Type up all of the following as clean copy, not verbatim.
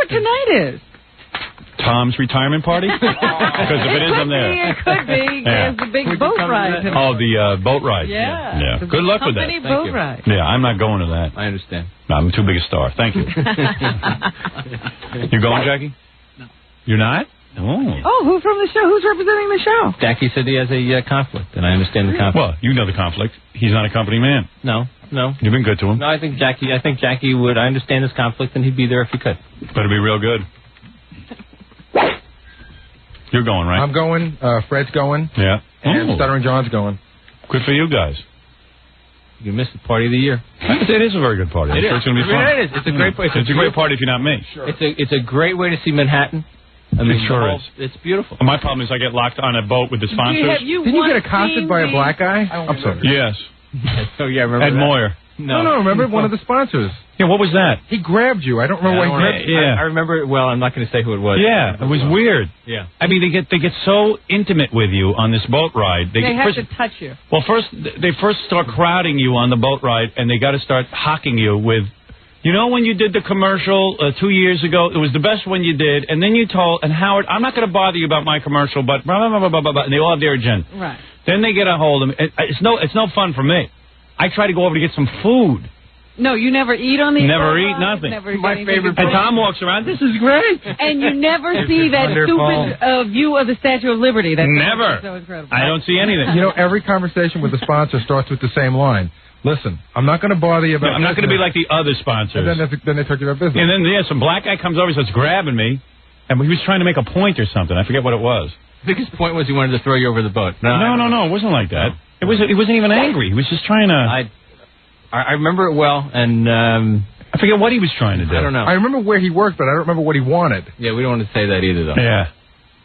what tonight is. Tom's retirement party? Because if it is, I'm there. It could be. There's the big boat ride tonight. Oh, the boat ride. Yeah. Good luck with that. Company boat ride. Yeah, I'm not going to that. I understand. No, I'm too big a star. Thank you. You going, Jackie? No. You're not? Oh, who from the show? Who's representing the show? Jackie said he has a conflict, and I understand the conflict. Well, you know the conflict. He's not a company man. No. You've been good to him. No, I think Jackie would. I understand his conflict, and he'd be there if he could. Better be real good. You're going, right? I'm going. Fred's going. Yeah. And Stuttering John's going. Good for you guys. You missed the party of the year. It is a very good party. It is. It's going to be fun. It is. It's a great party. It's a great party if you're not me. Sure. It's a great way to see Manhattan. I mean, it sure is. It's beautiful. My problem is I get locked on a boat with the sponsors. Didn't you get accosted by a black guy? I'm sorry. Yes. Oh, yeah, I remember Ed that. Moyer. No, remember one of the sponsors. Yeah, what was that? He grabbed you. I don't remember what he grabbed. Yeah. I remember it well. I'm not going to say who it was. Yeah, it was weird. Yeah. I mean, they get so intimate with you on this boat ride. They have to touch you. Well, they first start crowding you on the boat ride, and they got to start hocking you with. You know when you did the commercial 2 years ago? It was the best one you did, and then you told, and Howard, I'm not going to bother you about my commercial, but blah, blah, blah, blah, blah, blah, and they all have their agenda. Right. Then they get a hold of me. It's no fun for me. I try to go over to get some food. No, you never eat on the Never eat nothing. My favorite. And Tom walks around. This is great. And you never see that stupid view of the Statue of Liberty. That's never. So incredible. I don't see anything. You know, every conversation with the sponsor starts with the same line. Listen, I'm not going to bother you about. I'm not going to be like the other sponsors. And then they talk about business. And then some black guy comes over, starts grabbing me, and he was trying to make a point or something. I forget what it was. I think his point was he wanted to throw you over the boat. No, it wasn't like that. He wasn't even angry. He was just trying to. I remember it well, and I forget what he was trying to do. I don't know. I remember where he worked, but I don't remember what he wanted. Yeah, we don't want to say that either, though. Yeah.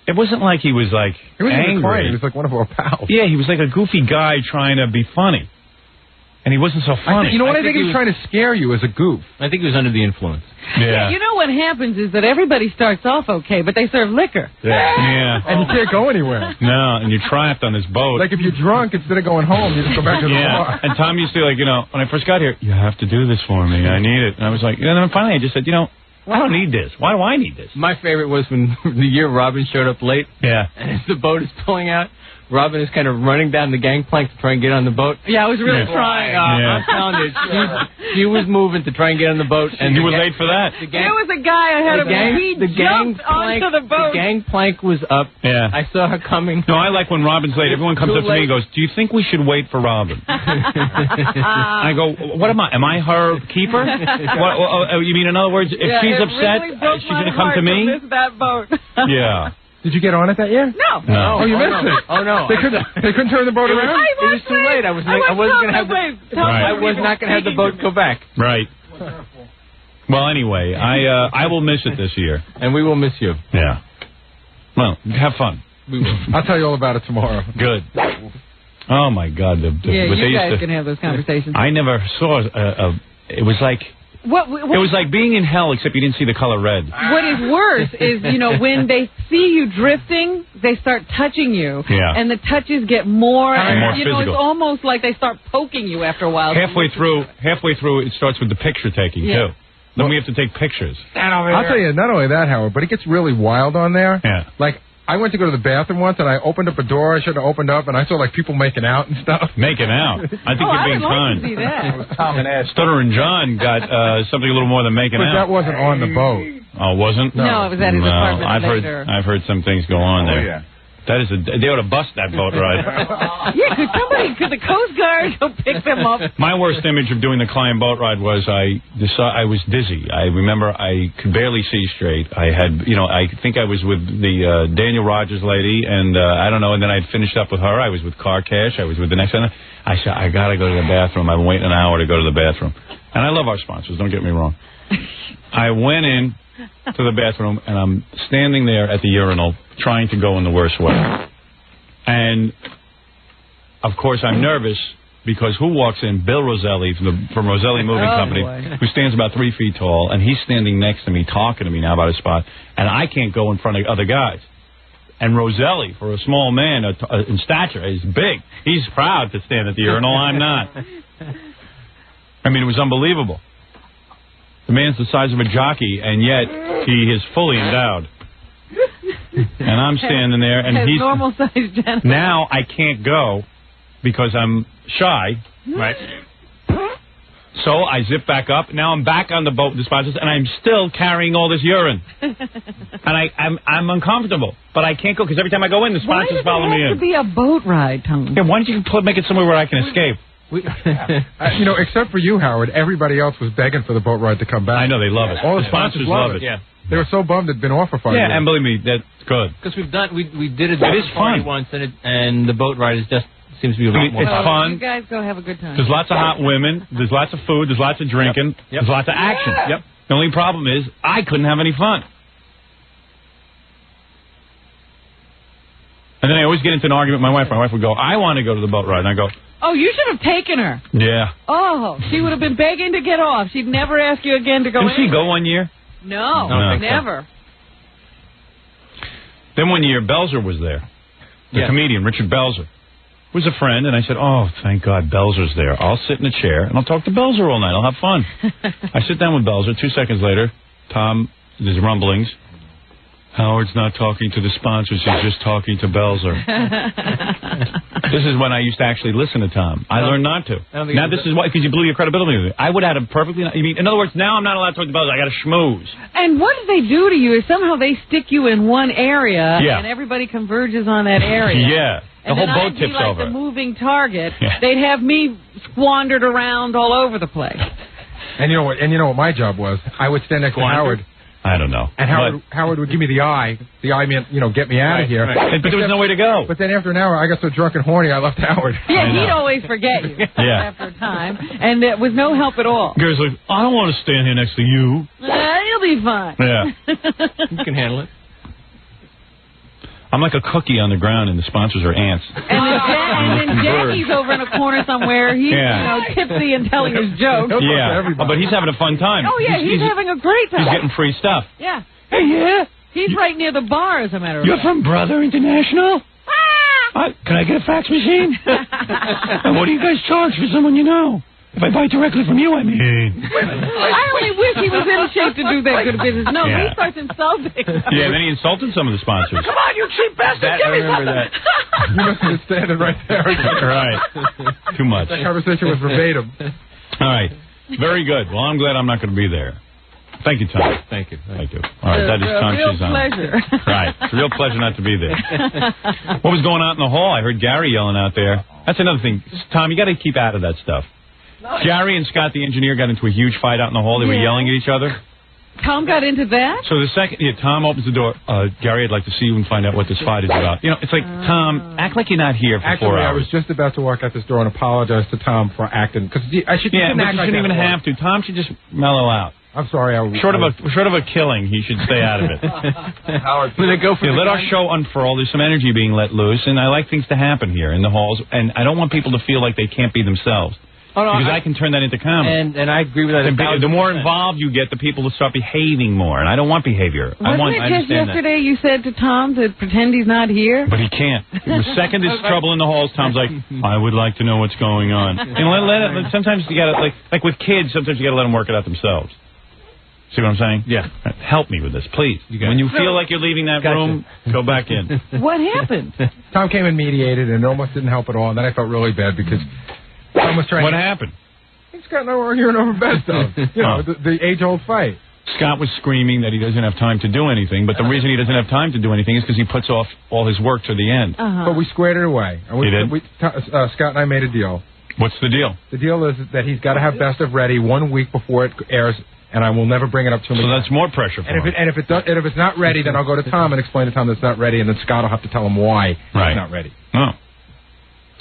It wasn't like he was like he wasn't angry. Even client. He was like one of our pals. Yeah, he was like a goofy guy trying to be funny. And he wasn't so funny. You know what? I think he was trying to scare you as a goof. I think he was under the influence. Yeah. You know what happens is that everybody starts off okay, but they serve liquor. Yeah. And you can't go anywhere. No, and you're trapped on this boat. Like if you're drunk, instead of going home, you just go back to the bar. And Tom used to, like, when I first got here, you have to do this for me. I need it. And I was like, and then finally I just said, I don't need this. Why do I need this? My favorite was when the year Robin showed up late. Yeah. And as the boat is pulling out, Robin is kind of running down the gangplank to try and get on the boat. Yeah, I was really trying. I'm telling you, she was moving to try and get on the boat. And you were late for that. There was a guy ahead of me. He jumped onto the boat. The gangplank was up. Yeah. I saw her coming. No, I like when Robin's late. Everyone comes up to me and goes, do you think we should wait for Robin? I go, what am I? Am I her keeper? You mean, in other words, if she's upset, she's going to come to me? Miss that boat. Yeah. Did you get on it that year? No. Oh, you missed it. Oh no. They couldn't turn the boat around. It was too late. I was not going to have the boat go back. Right. Well, anyway, I will miss it this year, and we will miss you. Yeah. Well, have fun. We will. I'll tell you all about it tomorrow. Good. Oh my God. You guys can have those conversations. I never saw it was like. What it was like being in hell, except you didn't see the color red. What is worse is, when they see you drifting, they start touching you. Yeah. And the touches get more and more physical. It's almost like they start poking you after a while. Halfway through, it starts with the picture taking, too. Then we have to take pictures. I'll tell you, not only that, Howard, but it gets really wild on there. Yeah. Like, I went to go to the bathroom once, and I opened up a door I should have opened up, and I saw, like, people making out and stuff. Making out? I think you're being kind. To see that. Tom and Ed. Stuttering John got something a little more than making out. But that wasn't on the boat. Oh, wasn't? No, it was at his apartment later. I've heard some things go on there. Yeah. They ought to bust that boat ride. Yeah, could the Coast Guard go pick them up? My worst image of doing the Klein boat ride was I was dizzy. I remember I could barely see straight. I had, I think I was with the Daniel Rogers lady, and I don't know, and then I'd finished up with her. I was with Car Cash. I was with the next one. I said, I got to go to the bathroom. I've been waiting an hour to go to the bathroom. And I love our sponsors, don't get me wrong. I went in to the bathroom, and I'm standing there at the urinal trying to go in the worst way. And, of course, I'm nervous because who walks in? Bill Roselli from Roselli Moving Company, who stands about 3 feet tall, and he's standing next to me talking to me now about his spot, and I can't go in front of other guys. And Roselli, for a small man in stature, is big. He's proud to stand at the urinal. I'm not. I mean, it was unbelievable. The man's the size of a jockey, and yet he is fully endowed. And I'm standing there, and he's normal-sized genitals. Now I can't go because I'm shy, right? So I zip back up. Now I'm back on the boat with the sponsors, and I'm still carrying all this urine. And I'm uncomfortable, but I can't go because every time I go in, the sponsors follow me in. Why does it have to be a boat ride, Tom? Yeah, why don't you make it somewhere where I can escape? You know, except for you, Howard, everybody else was begging for the boat ride to come back. I know, they love it. All the sponsors love it. Yeah. They were so bummed it'd been off for 5 years. Yeah, and believe me, that's good. Because we did a It is party fun. once, and the boat ride is just seems to be a lot more it's fun. fun. You guys go have a good time. There's lots of hot women. There's lots of food. There's lots of drinking. Yep. There's lots of action. Yep. The only problem is I couldn't have any fun. And then I always get into an argument with my wife. My wife would go, I want to go to the boat ride. And I go, Oh, you should have taken her. yeah. Oh, she would have been begging to get off. She'd never ask you again to go Didn't she anywhere. go one year? No, No. never. Then one year, Belzer was there. The Yeah. comedian, Richard Belzer. Was a friend, and I said, oh, thank God Belzer's there. I'll sit in a chair, and I'll talk to Belzer all night. I'll have fun. I sit down with Belzer. 2 seconds later, Tom, there's rumblings. Howard's not talking to the sponsors. He's just talking to Belzer. This is when I used to actually listen to Tom. I learned not to. Now this is why, because you blew your credibility with it. I would have had a perfectly... You mean, in other words, now I'm not allowed to talk to Belzer. I got to schmooze. And what do they do to you is somehow they stick you in one area, Yeah. and everybody converges on that area. Yeah. The And whole then boat I'd be tips like over. the moving target. Yeah. They'd have me squandered around all over the place. And you know what my job was? I would stand next to Howard, I don't know. and Howard would give me the eye. The eye meant, get me out of here. But there was no way to go. But then after an hour, I got so drunk and horny, I left Howard. Yeah, he'd always forget you after a time, and it was no help at all. Gary's like, I don't want to stand here next to you. You'll be fine. Yeah. You can handle it. I'm like a cookie on the ground, and the sponsors are ants. And then Jackie's over in a corner somewhere. He's, tipsy and telling his jokes. Yeah, but he's having a fun time. Oh, yeah, he's having a great time. He's getting free stuff. Yeah. Hey, yeah. He's right near the bar, as a matter of You're fact. from Brother International? Can I get a fax machine? And what do you guys charge for someone you know? If I buy directly from you, I mean. I only wish he was in shape to do that good business. No, Yeah. he starts insulting. Yeah, then he insulted some of the sponsors. Come on, you cheap bastard! I Give me remember something. that. You must have been standing right there. Right. Too much. That conversation was verbatim. All right. Very good. Well, I'm glad I'm not going to be there. Thank you, Tom. Thank you. Thank you. All right, that is Tom real Chazon. pleasure. Right. It's a real pleasure not to be there. What was going on in the hall? I heard Gary yelling out there. That's another thing. Tom, you got to keep out of that stuff. Gary and Scott, the engineer, got into a huge fight out in the hall. They were yelling at each other. Tom got into that? So the second Tom opens the door, Gary, I'd like to see you and find out what this fight is about. It's like, Tom, act like you're not here for 4 Actually, I hours. was just about to walk out this door and apologize to Tom for acting. Because I should Yeah, but act you like shouldn't that even before. have to. Tom should just mellow out. I'm sorry. Short of a killing, he should stay out of it. Howard, Let our show unfurl. There's some energy being let loose, and I like things to happen here in the halls, and I don't want people to feel like they can't be themselves. Oh, no, Because I can turn that into comedy. And I agree with that. The more involved you get, the people will start behaving more, and I don't want behavior. I Wasn't it just understand that. yesterday you said to Tom to pretend he's not here? But he can't. The second there's trouble in the halls, Tom's like, I would like to know what's going on. And sometimes you gotta, like with kids, sometimes you gotta let them work it out themselves. See what I'm saying? Yeah. Help me with this, please. When you feel like you're leaving that room, go back in. What happened? Tom came and mediated, and it almost didn't help at all. And then I felt really bad because Tom was trying What happened? He's got no arguing over bad stuff. The age-old fight. Scott was screaming that he doesn't have time to do anything, but the reason he doesn't have time to do anything is because he puts off all his work to the end. But we squared it away. And You did? Scott and I made a deal. What's the deal? The deal is that he's got to have Best of ready 1 week before it airs, and I will never bring it up to him So again. that's more pressure for him. And if it's not ready, then I'll go to Tom and explain to Tom that it's not ready, and then Scott will have to tell him why Right. it's not ready. Oh.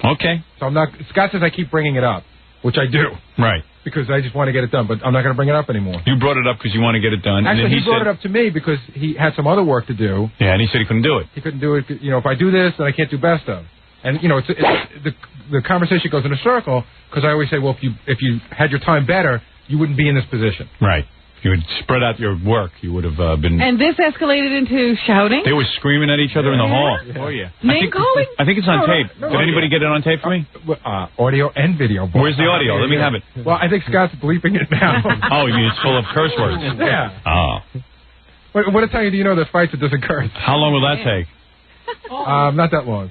Okay. So I'm not. Scott says I keep bringing it up, which I do. Right. Because I just want to get it done, but I'm not going to bring it up anymore. You brought it up because you want to get it done. Actually, and then he brought it up to me because he had some other work to do. Yeah, and he said he couldn't do it. He couldn't do it. If I do this, then I can't do Best of. And the conversation goes in a circle because I always say, well, if you had your time better, you wouldn't be in this position. Right. You would spread out your work. You would have been... And this escalated into shouting? They were screaming at each other in the hall. Oh, yeah. Name calling? I think it's on tape. Did anybody get it on tape for me? Audio and video. Where's the audio? Let me have it. Well, I think Scott's bleeping it now. Oh, you mean it's full of curse words? Yeah. Oh. What time do you know there's fights that doesn't curse? How long will that take? Not that long.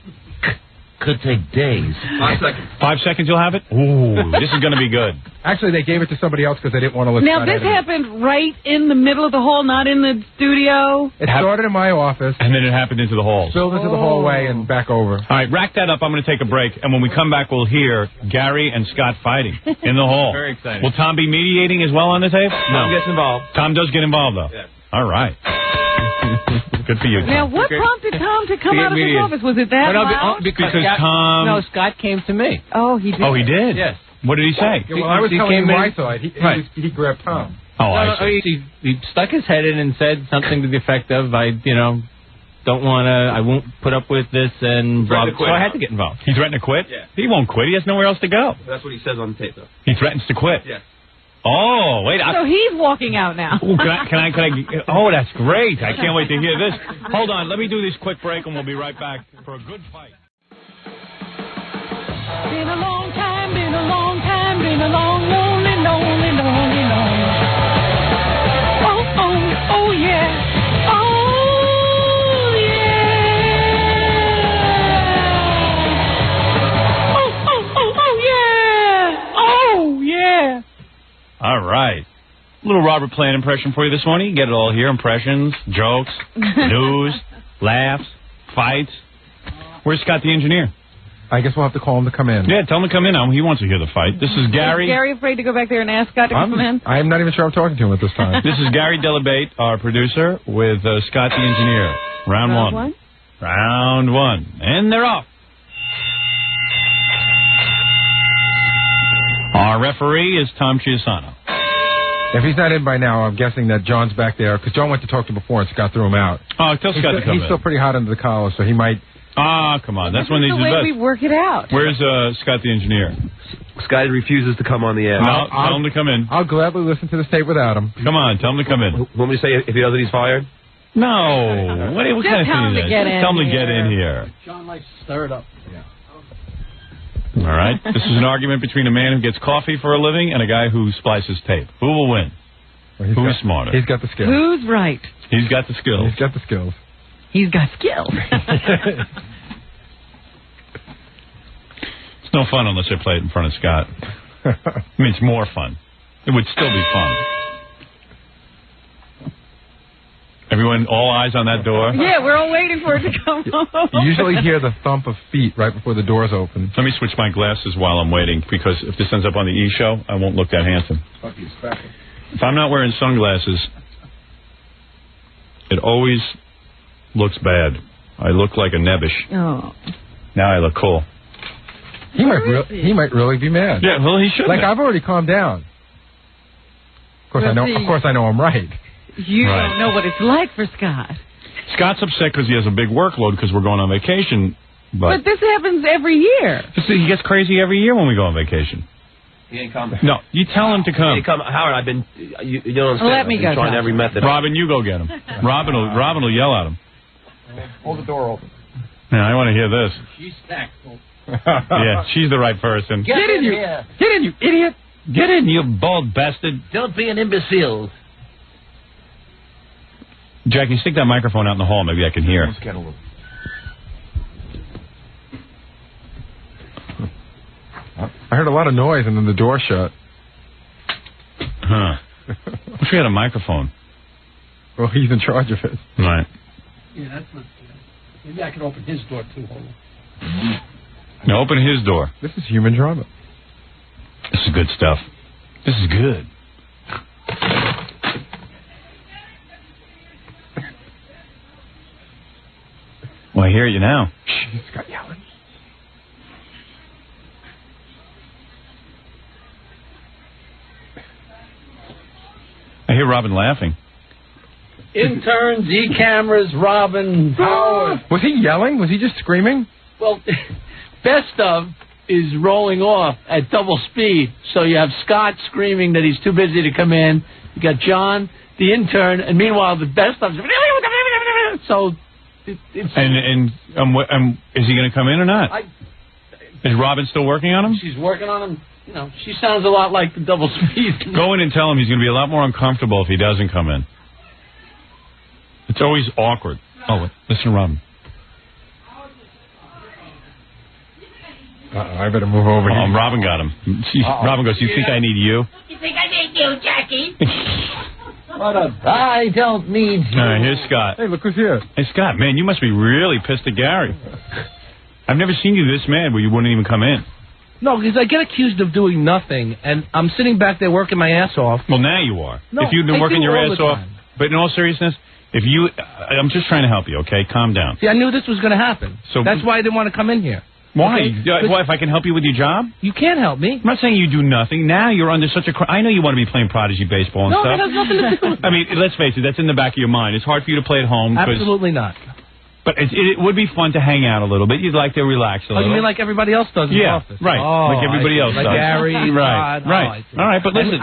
Could take days. 5 seconds. 5 seconds you'll have it? Ooh, this is going to be good. Actually, they gave it to somebody else because they didn't want to let Now, Scott this edit it. happened right in the middle of the hall, not in the studio. It started in my office, And then it happened into the halls. spilled into the hallway, and back over. All right, rack that up. I'm going to take a break. And when we come back, we'll hear Gary and Scott fighting in the hall. Very exciting. Will Tom be mediating as well on the tape? Tom gets involved. Tom does get involved, though. Yeah. All right. Good for you, Tom. Now, what prompted Tom to come out of his mediated. office? Was it that loud? Because Scott, Tom... No, Scott came to me. Oh, he did. Oh, he did? Yes. What did he say? Yeah, well, I was He telling came him in- my side. He grabbed Tom. Oh, No, I see. he stuck his head in and said something to the effect of, I won't put up with this, and blah, Threatened to so quit. I had to get involved. He threatened to quit? Yeah. He won't quit. He has nowhere else to go. That's what he says on the tape, though. He threatens to quit. Yeah. Oh, wait. So he's walking out now. Ooh, can I? Oh, that's great. I can't wait to hear this. Hold on. Let me do this quick break, and we'll be right back for a good fight. Been a long time, been a long time, been a long, lonely, lonely, lonely, lonely. Oh, oh, oh, yeah. Oh, yeah. Oh, oh, oh, oh, yeah. Oh, yeah. All right. Little Robert Plant impression for you this morning. You get it all here. Impressions, jokes, news, laughs, fights. Where's Scott the engineer? I guess we'll have to call him to come in. Yeah, tell him to come in now. He wants to hear the fight. This is Gary. Is Gary afraid to go back there and ask Scott to come in? I'm not even sure I'm talking to him at this time. This is Gary Delabate, our producer, with Scott the engineer. Round one. Round one. And they're off. Our referee is Tom Chiusano. If he's not in by now, I'm guessing that John's back there, because John went to talk to him before and Scott threw him out. Oh, tell Scott to come He's in. still pretty hot under the collar, so he might... Ah, come on. That's when This he's is the the way best. we work it out. Where's Scott the engineer? Scott refuses to come on the air. No, tell him to come in. I'll gladly listen to this tape without him. Come on, tell him to come in. Want me to say if he does it, he's fired? No. What Just kind of tell him thing to is get that? in Tell him to here. get in here. John likes to stir it up. All right. This is an argument between a man who gets coffee for a living and a guy who splices tape. Who will win? Well, Who's smarter? He's got the skills. Who's right? He's got the skills. He's got the skills. He's got skills. It's no fun unless I play it in front of Scott. I mean, it's more fun. It would still be fun. Everyone, all eyes on that door. Yeah, we're all waiting for it to come home. You usually hear the thump of feet right before the doors open. Let me switch my glasses while I'm waiting, because if this ends up on the E! Show, I won't look that handsome. If I'm not wearing sunglasses, it always looks bad. I look like a nebbish. Oh. Now I look cool. He might really be mad. Yeah, well, he should. Like, I've already calmed down. Of course, I know I'm right. You Right. don't know what it's like for Scott. Scott's upset because he has a big workload because we're going on vacation. But this happens every year. He gets crazy every year when we go on vacation. He ain't coming. No, you tell him to He come. ain't come. Howard, I've been... You don't understand. Let me I've been go, trying Tom. every method. Robin, you go get him. Robin will yell at him. Hold the door open. Yeah, I want to hear this. She's tactful. Yeah, she's the right person. Get in here. Get in, you idiot! Get in, you bald bastard! Don't be an imbecile. Jackie, stick that microphone out in the hall. Maybe I can hear. I heard a lot of noise and then the door shut. Huh. Wish we had a microphone. Well, he's in charge of it. Right. Yeah, that's not... Maybe I can open his door, too. Hold on. Now open his door. This is human drama. This is good stuff. This is good. Well, I hear you now. He's got yelling. I hear Robin laughing. Interns, E-cameras, Robin, Howard. Was he yelling? Was he just screaming? Well, best of is rolling off at double speed. So you have Scott screaming that he's too busy to come in. You got John, the intern, and meanwhile the best of. So it's. And is he going to come in or not? Is Robin still working on him? She's working on him. You know, she sounds a lot like the double speed. Go in and tell him he's going to be a lot more uncomfortable if he doesn't come in. It's always awkward. Oh, listen to Robin. I better move over here. Robin got him. Robin goes, you think I need you? You think I need you, Jackie? I don't need you. All right, here's Scott. Hey, look who's here. Hey, Scott, man, you must be really pissed at Gary. I've never seen you this mad where you wouldn't even come in. No, because I get accused of doing nothing, and I'm sitting back there working my ass off. Well, now you are. No, if you've been I working do your all ass the off. time. But in all seriousness, I'm just trying to help you, okay? Calm down. See, I knew this was going to happen. So that's why I didn't want to come in here. Why? Okay? Why? If I can help you with your job? You can't help me. I'm not saying you do nothing. Now you're under such a... I know you want to be playing Prodigy baseball and No, stuff. that has nothing to do with it. I mean, let's face it, that's in the back of your mind. It's hard for you to play at home. Absolutely not. But it would be fun to hang out a little bit. You'd like to relax a Oh, little. you mean like everybody else does in the office? Right. Oh, like everybody else like does. Gary, right. Todd. Right. Oh, all right, but listen.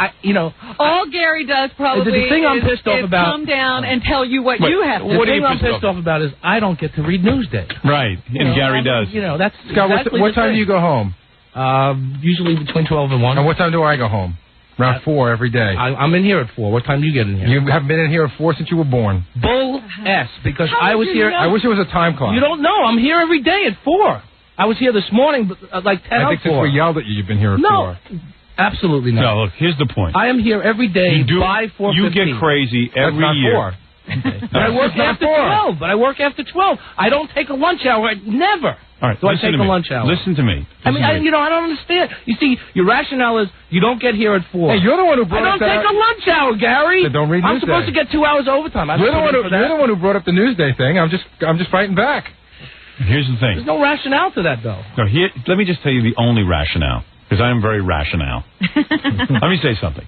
All Gary does probably the thing I'm pissed off is about, come down and tell you what you have to do. The thing I'm pissed off about is I don't get to read Newsday. Right, and Gary does. You know, that's Scott, exactly what time do you go home? Usually between 12 and 1. And what time do I go home? Around 4 every day. I'm in here at 4. What time do you get in here? You haven't been in here at 4 since you were born. Bull S, because How I would was you here. know? I wish it was a time clock. You don't know. I'm here every day at 4. I was here this morning, like 10 I think since 4. we yelled at you, you've been here at 4. Absolutely not. No, look, here's the point. I am here every day by 4:15. You get crazy every That's not year. 4. But I work after 12. But I work after 12. I don't take a lunch hour. Never. All right, Do I listen take to a me. lunch hour? Listen to me. I mean, I don't understand. You see, your rationale is you don't get here at 4. Hey, you're the one who I brought don't up take a lunch hour, Gary. Then don't read I'm Newsday. supposed to get 2 hours overtime. You're the one who brought up the Newsday thing. I'm just fighting back. Here's the thing. There's no rationale to that, though. No, let me just tell you the only rationale, because I am very rationale. Let me say something.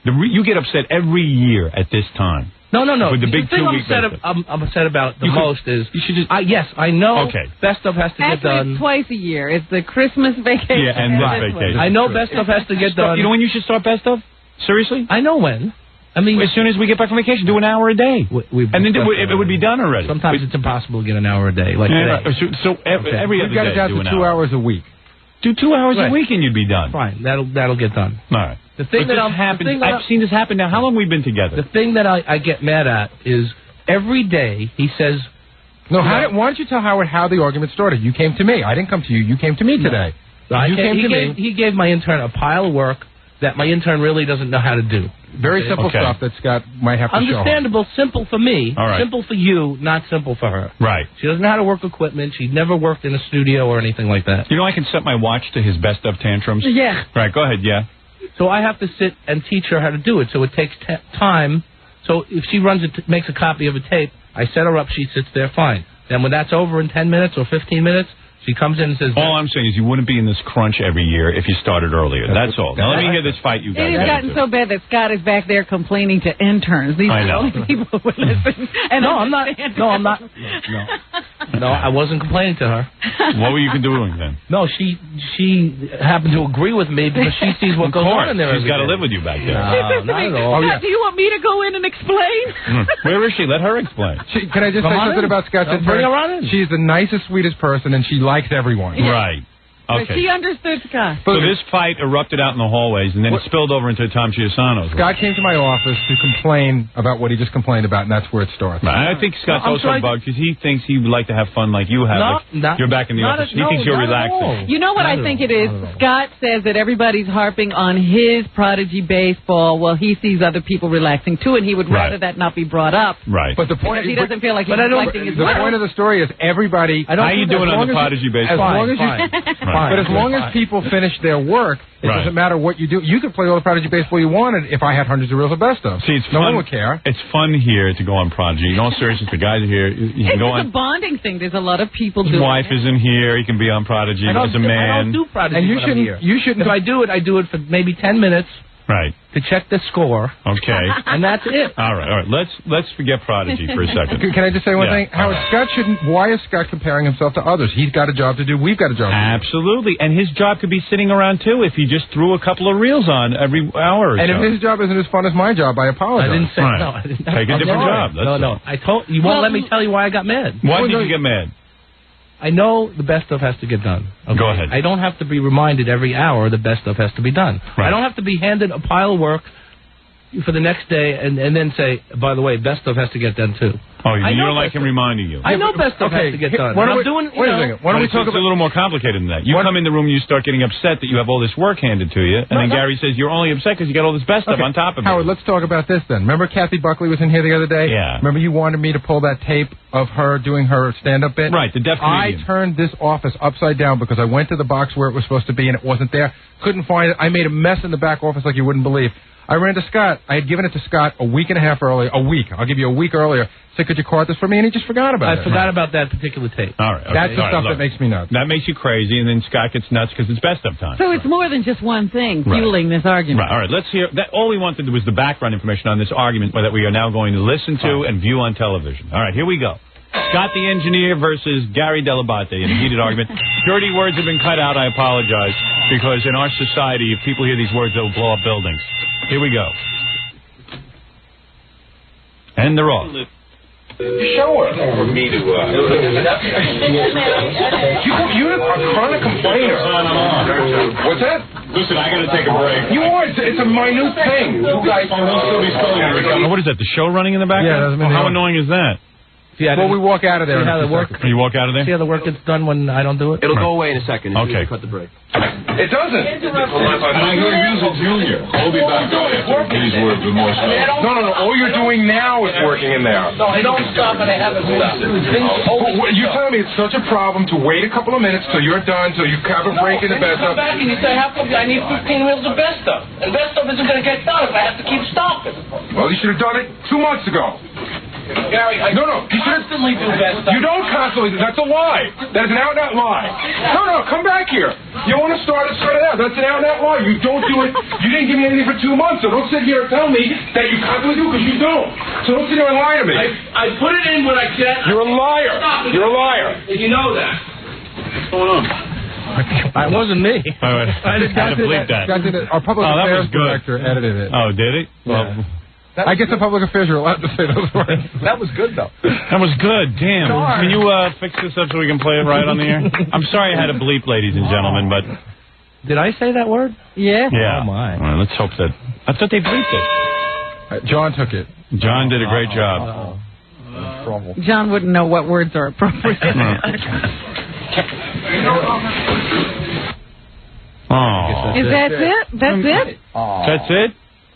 You get upset every year at this time. No. With the big thing 2-week benefit. I'm upset about the You could- most is You should just... yes, I know. Okay. Best stuff has to get Actually, done. it's twice a year. It's the Christmas vacation. Yeah, and this this vacation. I know best stuff has to get done. You know when you should start best of? Seriously? I know when. I mean, As soon as we get back from vacation, do an hour a day. we've And then discussed it that would be done already. Sometimes it's impossible to get an hour a day, like Yeah, today. so every We've other got day, it down do to an 2 hour. hours a week. Do 2 hours Right. a week and you'd be done. Fine, that'll get done. All right. The thing But that this happened. I've I'm, seen this happen now. How long have we been together? the thing that I get mad at is every day he says, No, why don't you tell Howard how the argument started? You came to me. I didn't come to you. You came to me today. You came to me. He gave my intern a pile of work that my intern really doesn't know how to do. Very simple Okay. stuff that Scott might have to show him. Understandable, simple for me, All right. simple for you, not simple for her. Right. She doesn't know how to work equipment. She's never worked in a studio or anything like that. You know, I can set my watch to his best of tantrums. Yeah. Right, go ahead, yeah. So I have to sit and teach her how to do it. So it takes time. So if she makes a copy of a tape, I set her up. She sits there fine. Then when that's over in 10 minutes or 15 minutes, she comes in and says, All I'm saying is you wouldn't be in this crunch every year if you started earlier. That's all. Now, let me hear this fight you It guys has get gotten into. so bad that Scott is back there complaining to interns. These I are the know. only people who would listen. And No, I'm not. understand. No, I'm not. No, I wasn't complaining to her. What were you doing then? No, she happened to agree with me because she sees what goes on in there. She's got to live with you back there. She says to not me, at all. "Scott, do you want me to go in and explain?" Where is she? Let her explain. Can I just Come say on something in. about Scott's Bring intern? her on in. She's the nicest, sweetest person, and she likes everyone. Right. But Okay. she understood Scott. So this fight erupted out in the hallways, and then it spilled over into Tom Chiusano's room. Scott came to my office to complain about what he just complained about, and that's where it starts. Right. I think Scott's I'm also sorry. bugged because he thinks he would like to have fun like you have. No, you're back in the office. He thinks you're relaxing. You know what I think it is? Scott says that everybody's harping on his Prodigy baseball. Well, he sees other people relaxing too, and he would rather that not be brought up. Right. But the point Because he doesn't feel like he's but I don't- reflecting his the work. point of the story is everybody. How you doing on the Prodigy baseball? As long as you, Right. but as long as people finish their work, it Right. doesn't matter what you do. You could play all the Prodigy baseball you wanted if I had hundreds of reels of best of. See, it's no fun. one would care. It's fun here to go on Prodigy. In all seriousness, the guys are here. You can It's go just a on. bonding thing. There's a lot of people His doing wife it. isn't here. He can be on Prodigy I as a don't man. do Prodigy And you when I'm shouldn't- here. you shouldn't- If I do it for maybe 10 minutes. Right. to check the score, Okay. and that's it. All right. Let's forget Prodigy for a second. Can I just say one Yeah. thing? Howard, Scott shouldn't. Why is Scott comparing himself to others? He's got a job to do. We've got a job to do. Absolutely. And his job could be sitting around, too, if he just threw a couple of reels on every hour or And so. if his job isn't as fun as my job, I apologize. I didn't say Right. no. I didn't, Take a different job. That's No. I told you won't let me tell you why I got mad. Why did you get mad? I know the best stuff has to get done. Okay? Go ahead. I don't have to be reminded every hour the best stuff has to be done. Right. I don't have to be handed a pile of work for the next day and then say, by the way, best stuff has to get done too. Oh, I you know don't like best him reminding you. I know best stuff has to get done. Why don't I'm we- doing, wait a second. Why don't we It's talk a about? little more complicated than that. You come in the room and you start getting upset that you have all this work handed to you, and then Gary says you're only upset because you got all this best stuff Okay, on top of it. Howard, let's talk about this then. Remember Kathy Buckley was in here the other day? Yeah. Remember you wanted me to pull that tape of her doing her stand-up bit? Right, the deaf I comedian. turned this office upside down because I went to the box where it was supposed to be and it wasn't there. Couldn't find it. I made a mess in the back office like you wouldn't believe. I ran to Scott. I had given it to Scott a week and a half earlier. A week. I'll give you a week earlier. Said, could you cart this for me? And he just forgot about it. I forgot about that particular tape. All right. Okay. That's the All right, stuff look. that makes me nuts. That makes you crazy, and then Scott gets nuts because it's best of time. So it's more than just one thing Right. fueling this argument. Right. All right. Let's hear that. All we wanted was the background information on this argument that we are now going to listen to and view on television. All right. Here we go. Scott the engineer versus Gary Dell'Abate in a heated argument. Dirty words have been cut out. I apologize because in our society, if people hear these words, they'll blow up buildings. Here we go. And they're off. Show her. For me to, you're a chronic complainer. What's that? Listen, I got to take a break. You are. It's a minute thing. You guys What is that? The show running in the background? Yeah, doesn't mean How they don't- annoying is that? Well, we walk out of there. See how in a the few work- seconds. You walk out of there? See how the work gets done when I don't do it? It'll go away in a second. As soon as Okay. you cut the break. It doesn't. I hear use a junior. We'll be back after these words with more stuff. No. All you're doing now is working in there. No, I don't stop and I haven't stopped. You tell me it's such a problem to wait a couple of minutes till you're done, till you have a break in the best Come of. back and you say, I need 15 wheels of best stuff. And best stuff isn't going to get done if I have to keep stopping. Well, you should have done it 2 months ago. Gary, I No, you should have. constantly do best stuff. You don't constantly. That's a lie. That is an out-and-out lie. No, come back here. You want to start it out. That's an out-and-out lie. You don't do it. You didn't give me anything for 2 months, so don't sit here and tell me that you constantly do because you don't. So don't sit here and lie to me. I put it in when I said. You're a liar. You're a liar. Did you know that? What's going on? It wasn't me. All right. I had to believe that. Scott did it. Our public Oh, that affairs was good. director edited it. Oh, did it? Well, I guess the public affairs are allowed to say those words. That was good, though. that was good. Damn. Can you fix this up so we can play it right on the air? I'm sorry I had a bleep, ladies and gentlemen, but Did I say that word? Yeah. yeah. Oh, my. All right, let's hope that. I thought they bleeped it. John took it. John did a great job. John wouldn't know what words are appropriate. Oh. Is that it? That's it? That's it?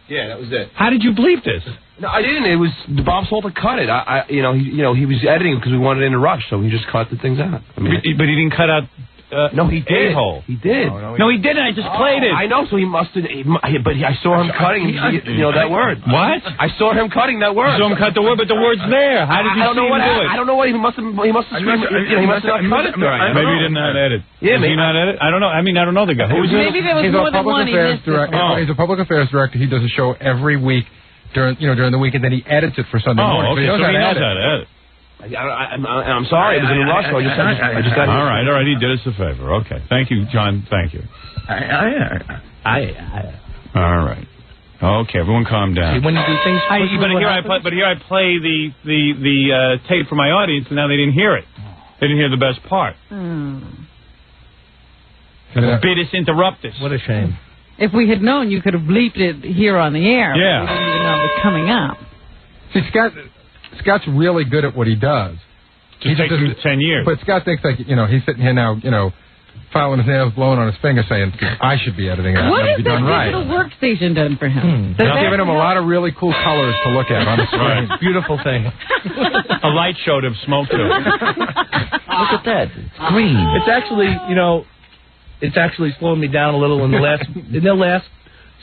Yeah, that was it. How did you bleep this? No, I didn't. It was Bob Salter cut it. He was editing because we wanted it in a rush, so he just cut the things out. I mean, But he didn't cut out. no, he did. A-hole. He did. No, he didn't. I just played it. I know, so he must have. But I saw him cutting. That word. What? I saw him cutting that word. You saw him cut the word, but the word's there. How did you I don't see know him what. do it? I don't know what he must have. He must have. He must have not cut it right. Maybe he did not edit. Yeah, Did he not edit? I don't know. I mean, I don't know the guy. Who's Maybe there was He's more a than public one. He affairs missed it. director. Oh. He's a public affairs director. He does a show every week during the week, and then he edits it for Sunday morning. Oh, okay. So So he he knows knows how how to edit. to edit. I'm sorry. It was in a rush, so I just got. All right. He did us a favor. Okay. Thank you, John. Thank you. All right. Okay, everyone calm down. See, when you do things... But here I play the tape for my audience, and now they didn't hear it. They didn't hear the best part. Bitus interruptus. What a shame. If we had known, you could have bleeped it here on the air. Yeah. We didn't even know it was coming up. See, Scott's really good at what he does. Just takes him 10 years. But Scott thinks like, he's sitting here now, filing his nails, blowing on his finger, saying, I should be editing that. What It has should be that done right. digital workstation done for him? Does It's that given him a help? lot of really cool colors to look at on the screen. Right. Beautiful thing. A light show to smoke to. Look at that. It's green. It's actually, it's actually slowing me down a little in the last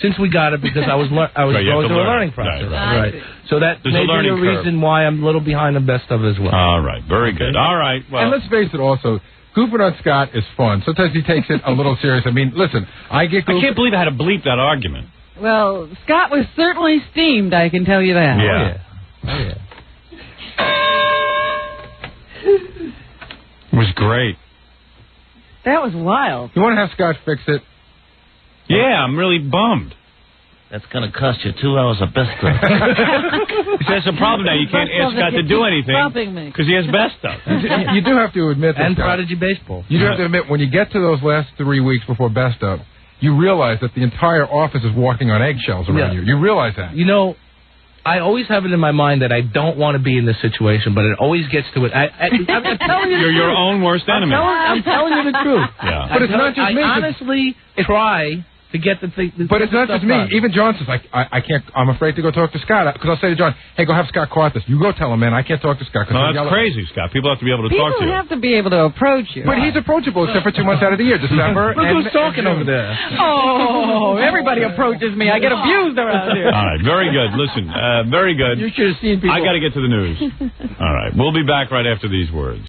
since we got it, because I was Right, you have going to through a learn. learning process. Right. So that There's a may be learning the curve. reason why I'm a little behind the best of as well. All right. Very good. All right. Well, And let's face it also, goofing on Scott is fun. Sometimes he takes it a little serious. I mean, listen, I get I goofed. can't believe I had to bleep that argument. Well, Scott was certainly steamed, I can tell you that. Yeah. Oh, yeah. It was great. That was wild. You want to have Scott fix it? Yeah, I'm really bummed. That's going to cost you 2 hours of best stuff. That's a problem now. You can't ask Scott to do anything because he has best stuff. You do have to admit that. And Scott. Prodigy Baseball. You do have to admit, when you get to those last 3 weeks before Best Of, you realize that the entire office is walking on eggshells around you. You realize that. You know, I always have it in my mind that I don't want to be in this situation, but it always gets to it. I'm telling you, You're your own worst enemy. I'm telling you the truth. Yeah. But it's not just me. I honestly try to get the thing. But it's not just me. Even John says, I can't. I'm afraid to go talk to Scott because I'll say to John, "Hey, go have Scott Carthus. You go tell him, man. I can't talk to Scott." No, that's crazy, Scott. People have to be able to talk to you. People have to be able to approach you. But he's approachable except for 2 months out of the year, December. Look who's talking over there. Oh, everybody approaches me. I get abused around here. All right, very good. Listen, very good. You should have seen people. I got to get to the news. All right, we'll be back right after these words.